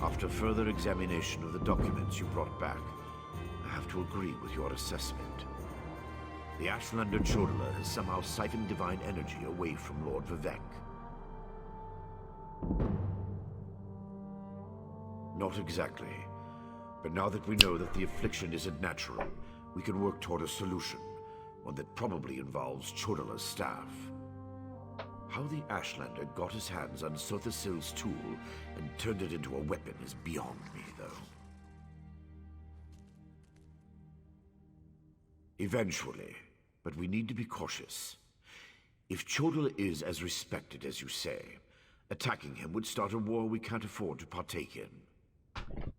After further examination of the documents you brought back, I have to agree with your assessment. The Ashlander Chodala has somehow siphoned divine energy away from Lord Vivek. Not exactly. But now that we know that the affliction isn't natural, we can work toward a solution, one that probably involves Chodala's staff. How the Ashlander got his hands on Sothasil's tool and turned it into a weapon is beyond me, though. Eventually, but we need to be cautious. If Chodala is as respected as you say, attacking him would start a war we can't afford to partake in.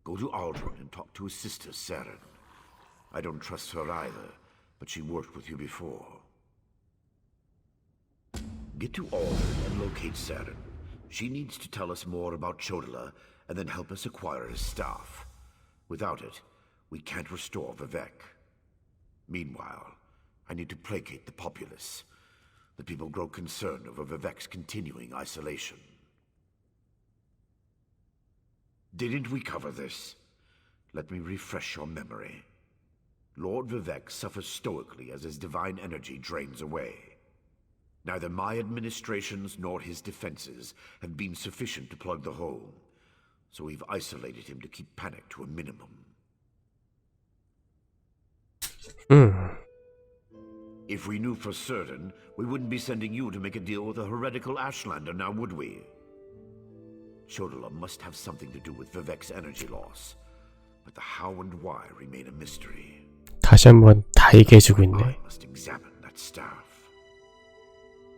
Go to Aldrin and talk to his sister, Saren. I don't trust her either, but she worked with you before. Get to Aldrin and locate Saren. She needs to tell us more about Chodala and then help us acquire his staff. Without it, we can't restore Vivek. Meanwhile, I need to placate the populace. The people grow concerned over Vivek's continuing isolation. Didn't we cover this? Let me refresh your memory. Lord Vivek suffers stoically as his divine energy drains away. Neither my administrations nor his defenses have been sufficient to plug the hole, so we've isolated him to keep panic to a minimum. If we knew for certain, we wouldn't be sending you to make a deal with a heretical Ashlander, now would we? Chodala must have something to do with Vivek's energy loss, but the how and why remain a mystery. 다시 한번 다 얘기해주고 있네. I must examine that staff.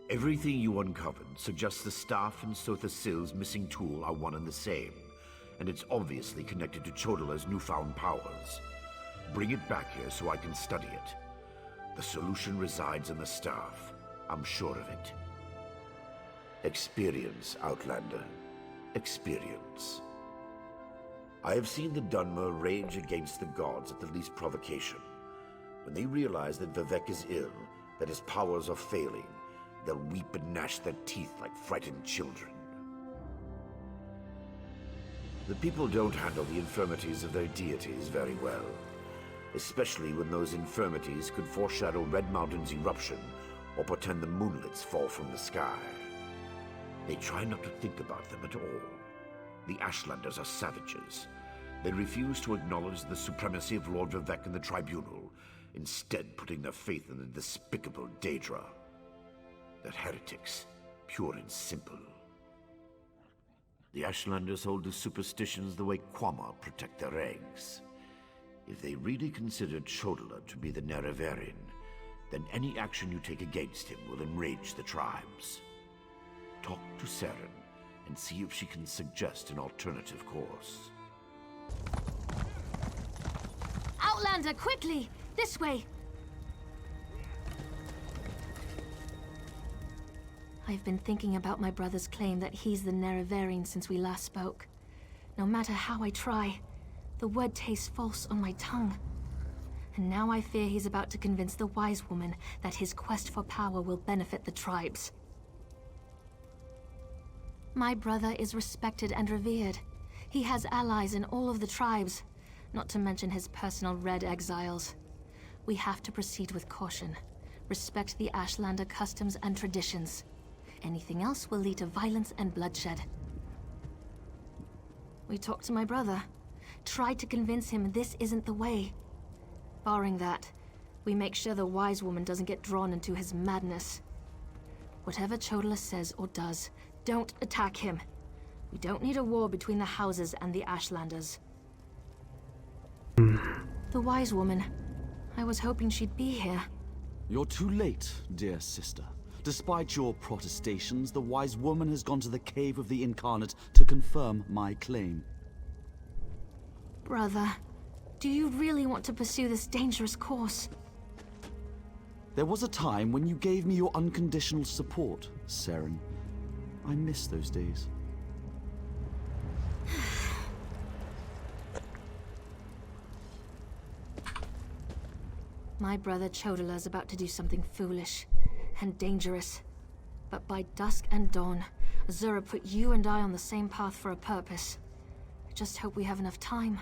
Everything you uncovered suggests the staff and Sothasil's missing tool are one and the same, and it's obviously connected to Chodala's newfound powers. Bring it back here so I can study it. The solution resides in the staff. I'm sure of it. Experience, Outlander. Experience. I have seen the Dunmer rage against the gods at the least provocation. When they realize that Vivek is ill, that his powers are failing, they'll weep and gnash their teeth like frightened children. The people don't handle the infirmities of their deities very well, especially when those infirmities could foreshadow Red Mountain's eruption or portend the moonlets fall from the sky. They try not to think about them at all. The Ashlanders are savages. They refuse to acknowledge the supremacy of Lord Vivek in the tribunal, instead putting their faith in the despicable Daedra. They're heretics, pure and simple. The Ashlanders hold to superstitions the way Kwama protect their eggs. If they really considered Chodala to be the Nerevarin, then any action you take against him will enrage the tribes. Talk to Saren and see if she can suggest an alternative course. Outlander, quickly! This way! I've been thinking about my brother's claim that he's the Nerevarin since we last spoke. No matter how I try, the word tastes false on my tongue. And now I fear he's about to convince the wise woman that his quest for power will benefit the tribes. My brother is respected and revered. He has allies in all of the tribes, not to mention his personal Red exiles. We have to proceed with caution. Respect the Ashlander customs and traditions. Anything else will lead to violence and bloodshed. We talked to my brother. Tried to convince him this isn't the way. Barring that, we make sure the wise woman doesn't get drawn into his madness. Whatever Chodala says or does, don't attack him. We don't need a war between the houses and the Ashlanders. The wise woman. I was hoping she'd be here. You're too late, dear sister. Despite your protestations, the wise woman has gone to the cave of the incarnate to confirm my claim. Brother, do you really want to pursue this dangerous course? There was a time when you gave me your unconditional support, Saren. I miss those days. My brother Chodala's about to do something foolish and dangerous. But by dusk and dawn, Azura put you and I on the same path for a purpose. I just hope we have enough time.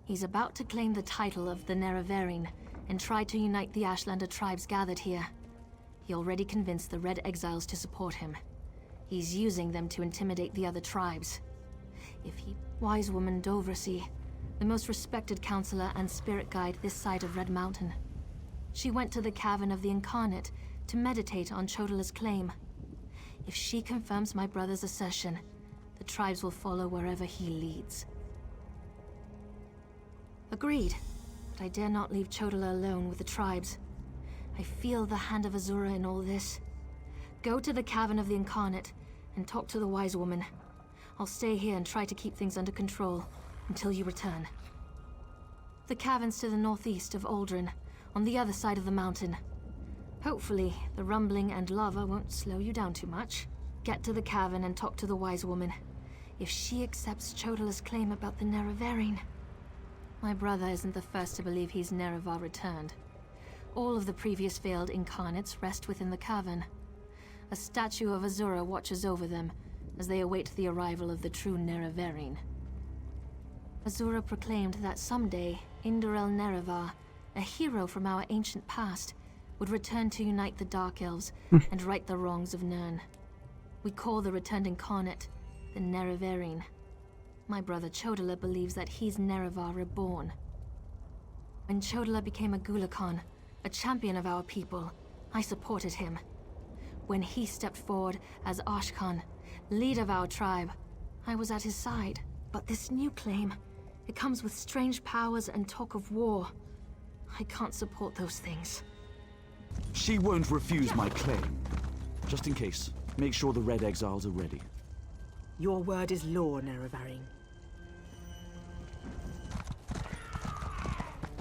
He's about to claim the title of the Nerevarine and try to unite the Ashlander tribes gathered here. He already convinced the Red Exiles to support him. He's using them to intimidate the other tribes. If he... Wise woman Dovrasi, the most respected counselor and spirit guide this side of Red Mountain. She went to the Cavern of the Incarnate to meditate on Chodala's claim. If she confirms my brother's assertion, the tribes will follow wherever he leads. Agreed, but I dare not leave Chodala alone with the tribes. I feel the hand of Azura in all this. Go to the Cavern of the Incarnate and talk to the Wise Woman. I'll stay here and try to keep things under control until you return. The cavern's to the northeast of Aldrin, on the other side of the mountain. Hopefully, the rumbling and lava won't slow you down too much. Get to the cavern and talk to the Wise Woman. If she accepts Chodala's claim about the Nerevarine... My brother isn't the first to believe he's Nerevar returned. All of the previous failed incarnates rest within the cavern. A statue of Azura watches over them as they await the arrival of the true Nerevarine. Azura proclaimed that someday, Indorel Nerevar, a hero from our ancient past, would return to unite the Dark Elves and right the wrongs of Nirn. We call the returned incarnate the Nerevarine. My brother Chodala believes that he's Nerevar reborn. When Chodala became a Gulakhan, a champion of our people, I supported him. When he stepped forward as Ashkan, leader of our tribe, I was at his side. But this new claim, it comes with strange powers and talk of war. I can't support those things. She won't refuse my claim. Just in case, make sure the Red Exiles are ready. Your word is law, Nerevarine.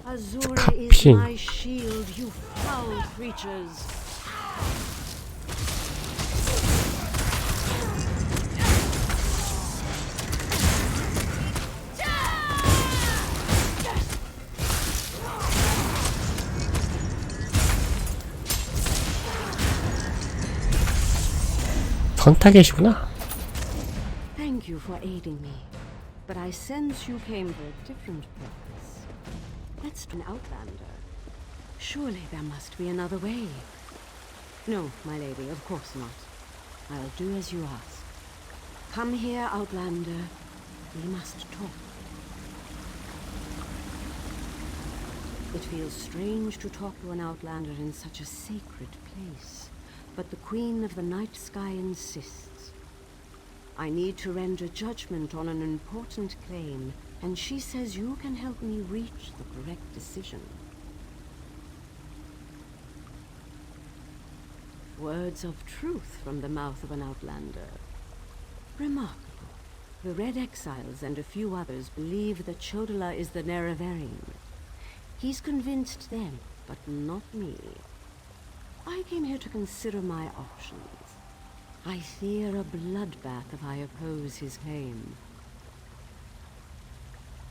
Azura is my shield, you foul creatures. 선타겟이구나. Thank you for aiding me, but I sense you came for a different purpose. Let's do an Outlander. Surely there must be another way. No, my lady, of course not. I'll do as you ask. Come here, Outlander. We must talk. It feels strange to talk to an Outlander in such a sacred place, but the Queen of the Night Sky insists. I need to render judgment on an important claim, and she says you can help me reach the correct decision. Words of truth from the mouth of an Outlander. Remarkable. The Red Exiles and a few others believe that Chodala is the Nerevarine. He's convinced them, but not me. I came here to consider my options. I fear a bloodbath if I oppose his claim.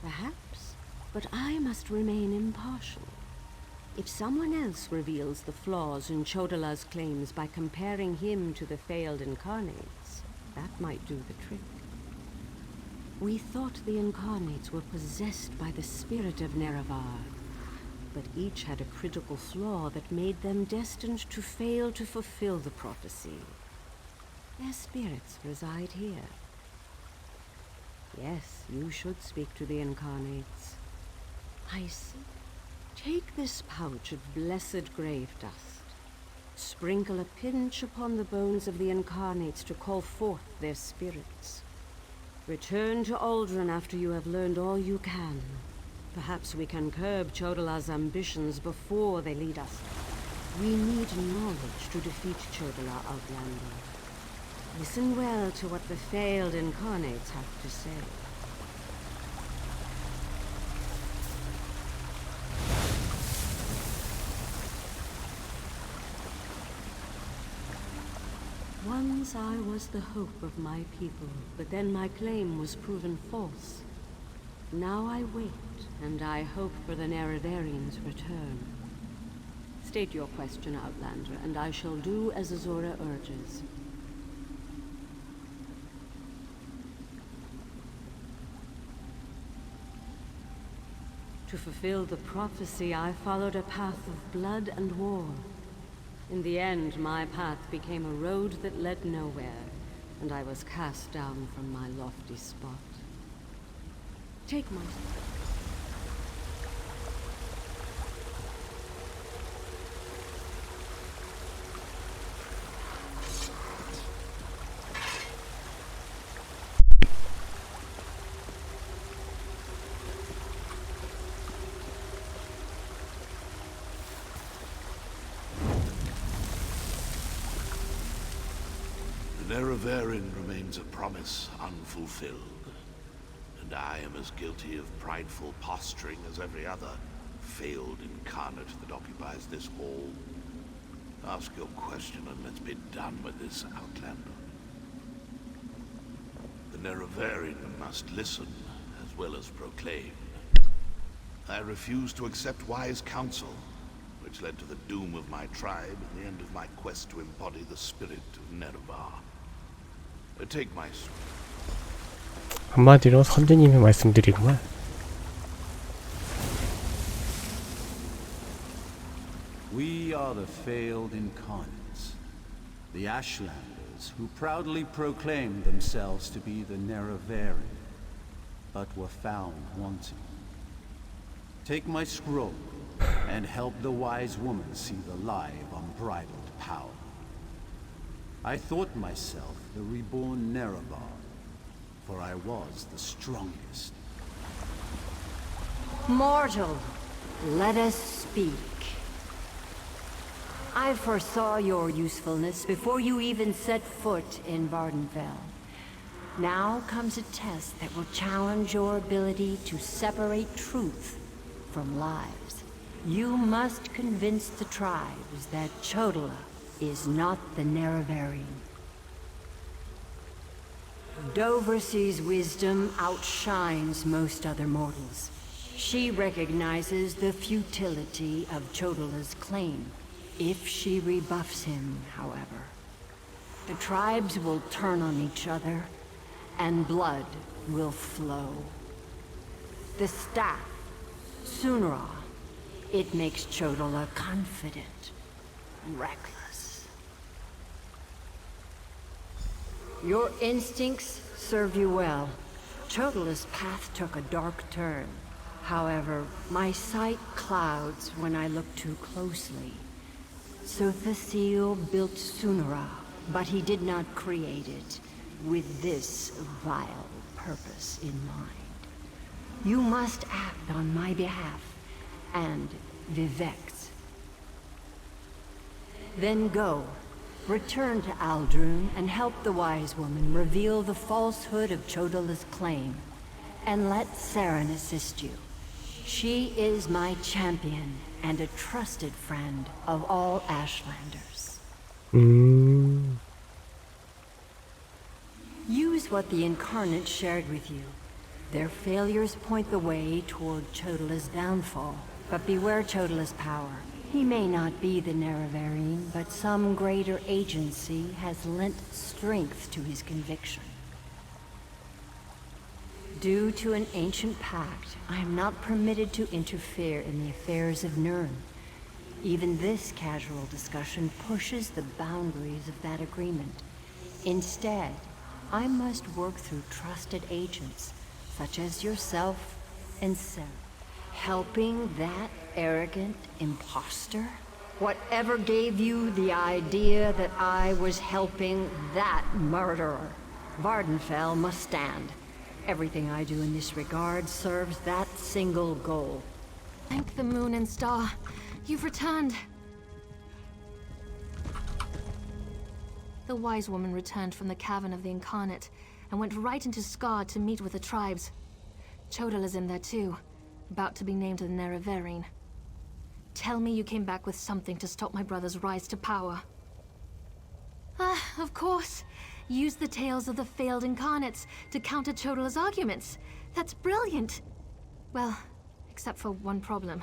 Perhaps, but I must remain impartial. If someone else reveals the flaws in Chodala's claims by comparing him to the failed incarnates, that might do the trick. We thought the incarnates were possessed by the spirit of Nerevar, but each had a critical flaw that made them destined to fail to fulfill the prophecy. Their spirits reside here. Yes, you should speak to the incarnates. I see. Take this pouch of blessed grave dust. Sprinkle a pinch upon the bones of the incarnates to call forth their spirits. Return to Aldrin after you have learned all you can. Perhaps we can curb Chodala's ambitions before they lead us. We need knowledge to defeat Chodala, Outlander. Listen well to what the failed incarnates have to say. Once I was the hope of my people, but then my claim was proven false. Now I wait, and I hope for the Nerevarines' return. State your question, Outlander, and I shall do as Azura urges. To fulfill the prophecy, I followed a path of blood and war. In the end, my path became a road that led nowhere, and I was cast down from my lofty spot. Take my... The Nerevarin remains a promise unfulfilled, and I am as guilty of prideful posturing as every other failed incarnate that occupies this hall. Ask your question and let's be done with this, Outlander. The Nerevarin must listen as well as proclaim. I refuse to accept wise counsel, which led to the doom of my tribe and the end of my quest to embody the spirit of Nerevar. Take my... 한마디로 선생님의 말씀드리구만. We are the failed incarnates, the Ashlanders who proudly proclaimed themselves to be the Nerevarin, but were found wanting. Take my scroll and help the wise woman see the lie of unbridled power. I thought myself the reborn Nerevar, for I was the strongest. Mortal, let us speak. I foresaw your usefulness before you even set foot in Vardenfell. Now comes a test that will challenge your ability to separate truth from lies. You must convince the tribes that Chodola is not the Nerevarin. Doversee's wisdom outshines most other mortals. She recognizes the futility of Chodola's claim. If she rebuffs him, however, the tribes will turn on each other, and blood will flow. The staff, Sunra, it makes Chodola confident, reckless. Your instincts served you well. Chodola's path took a dark turn. However, my sight clouds when I look too closely. Sothasil built Sunra, but he did not create it with this vile purpose in mind. You must act on my behalf, and Vivek's. Then go. Return to Aldrun and help the wise woman reveal the falsehood of Chodola's claim. And let Saren assist you. She is my champion and a trusted friend of all Ashlanders. Use what the Incarnate shared with you. Their failures point the way toward Chodola's downfall. But beware Chodola's power. He may not be the Nerevarin, but some greater agency has lent strength to his conviction. Due to an ancient pact, I am not permitted to interfere in the affairs of Nirn. Even this casual discussion pushes the boundaries of that agreement. Instead, I must work through trusted agents, such as yourself and Sarah. Helping that arrogant imposter? Whatever gave you the idea that I was helping that murderer? Vardenfell must stand. Everything I do in this regard serves that single goal. Thank the moon and star. You've returned. The wise woman returned from the cavern of the Incarnate and went right into Scar to meet with the tribes. Chodola's in there too, about to be named the Nerevarin. Tell me you came back with something to stop my brother's rise to power. Ah, of course. Use the tales of the failed Incarnates to counter Chodola's arguments. That's brilliant. Well, except for one problem.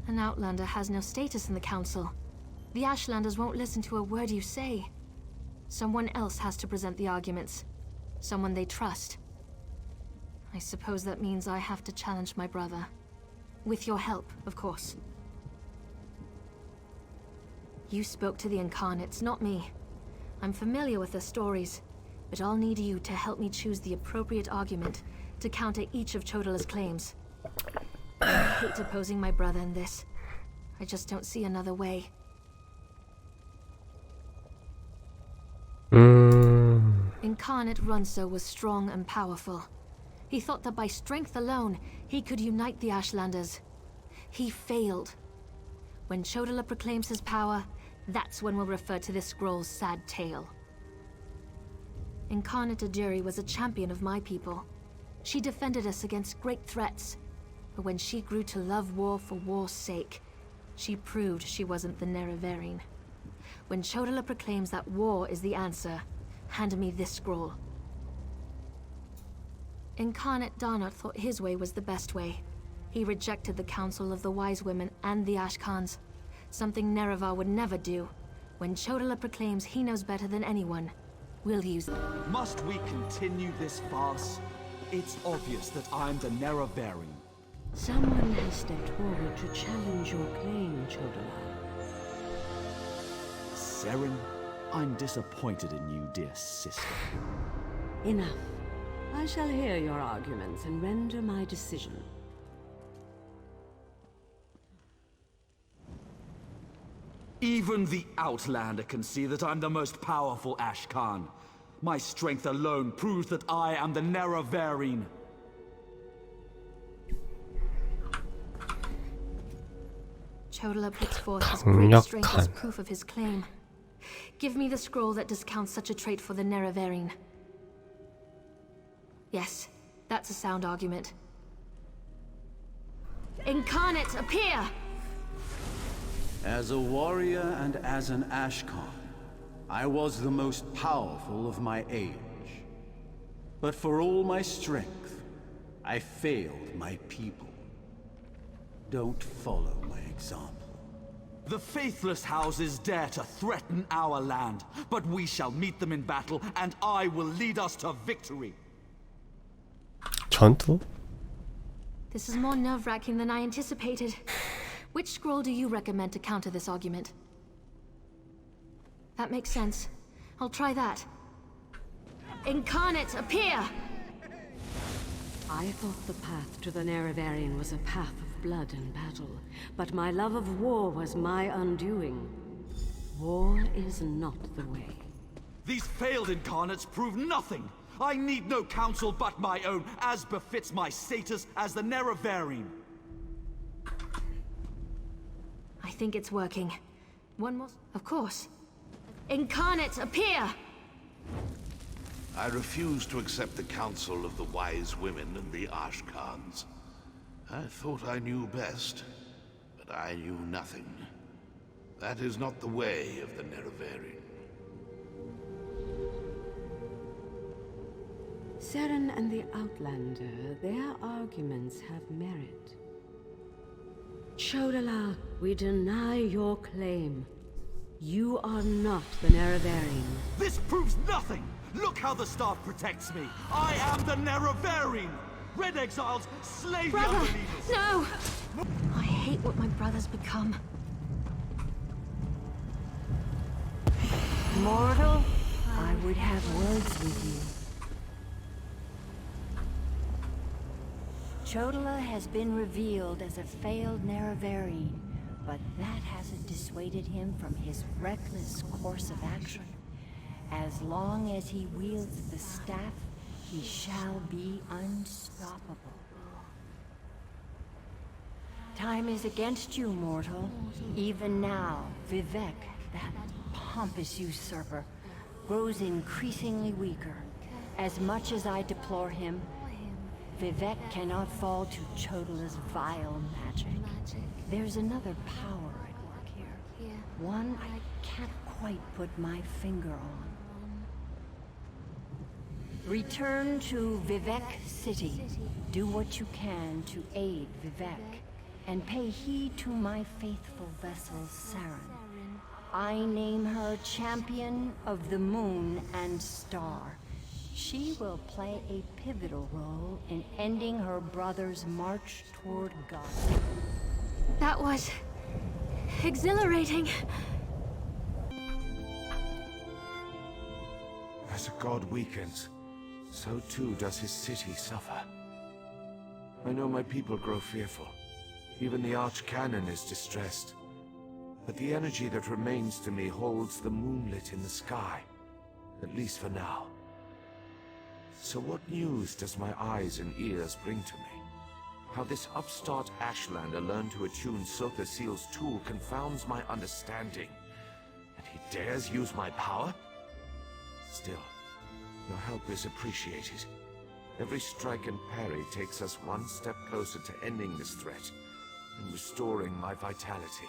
An Outlander has no status in the Council. The Ashlanders won't listen to a word you say. Someone else has to present the arguments. Someone they trust. I suppose that means I have to challenge my brother. With your help, of course. You spoke to the Incarnates, not me. I'm familiar with their stories, but I'll need you to help me choose the appropriate argument to counter each of Chodala's claims. I hate opposing my brother in this. I just don't see another way. Incarnate Runso was strong and powerful. He thought that by strength alone, he could unite the Ashlanders. He failed. When Chodala proclaims his power, that's when we'll refer to this scroll's sad tale. Incarnate Ajiri was a champion of my people. She defended us against great threats. But when she grew to love war for war's sake, she proved she wasn't the Nerevarine. When Chodala proclaims that war is the answer, hand me this scroll. Incarnate Darnot thought his way was the best way. He rejected the counsel of the Wise Women and the Ashkans, something Nerevar would never do. When Chodala proclaims he knows better than anyone, we'll use it. Must we continue this farce? It's obvious that I'm the Nerevarine. Someone has stepped forward to challenge your claim, Chodala. Seren, I'm disappointed in you, dear sister. Enough. I shall hear your arguments and render my decision. Even the Outlander can see that I'm the most powerful Ashkan. My strength alone proves that I am the Nerevarine. Chodala puts forth his great strength as proof of his claim. Give me the scroll that discounts such a trait for the Nerevarine. Yes, that's a sound argument. Incarnate, appear! As a warrior and as an Ashkan, I was the most powerful of my age. But for all my strength, I failed my people. Don't follow my example. The faithless houses dare to threaten our land, but we shall meet them in battle, and I will lead us to victory. 전투? This is more nerve-wracking than I anticipated. Which scroll do you recommend to counter this argument? That makes sense. I'll try that. Incarnate, appear! I thought the path to the Nerevarine was a path of blood and battle, but my love of war was my undoing. War is not the way. These failed incarnates prove nothing. I need no counsel but my own, as befits my status as the Nerevarine. I think it's working. One more... Of course. Incarnate, appear! I refuse to accept the counsel of the Wise Women and the Ashkans. I thought I knew best, but I knew nothing. That is not the way of the Nerevarine. Seren and the Outlander, their arguments have merit. Chodala, we deny your claim. You are not the Nerevarine. This proves nothing! Look how the staff protects me! I am the Nerevarine! Red Exiles, slay the Brother! unbelievers! No! I hate what my brother's become. Mortal, I would have words with you. Chodala has been revealed as a failed Nerevarine, but that hasn't dissuaded him from his reckless course of action. As long as he wields the staff, he shall be unstoppable. Time is against you, mortal. Even now, Vivek, that pompous usurper, grows increasingly weaker. As much as I deplore him, Vivek cannot fall to Chodala's vile magic. There's another power at work here. One I can't quite put my finger on. Return to Vivek City. Do what you can to aid Vivek, and pay heed to my faithful vessel, Seren. I name her Champion of the Moon and Star. She will play a pivotal role in ending her brother's march toward God. That was exhilarating. As a god weakens, so too does his city suffer. I know my people grow fearful. Even the Archcanon is distressed. But the energy that remains to me holds the moonlit in the sky. At least for now. So what news does my eyes and ears bring to me? How this upstart Ashlander learned to attune Sotha Seal's tool confounds my understanding. And he dares use my power? Still, your help is appreciated. Every strike and parry takes us one step closer to ending this threat and restoring my vitality.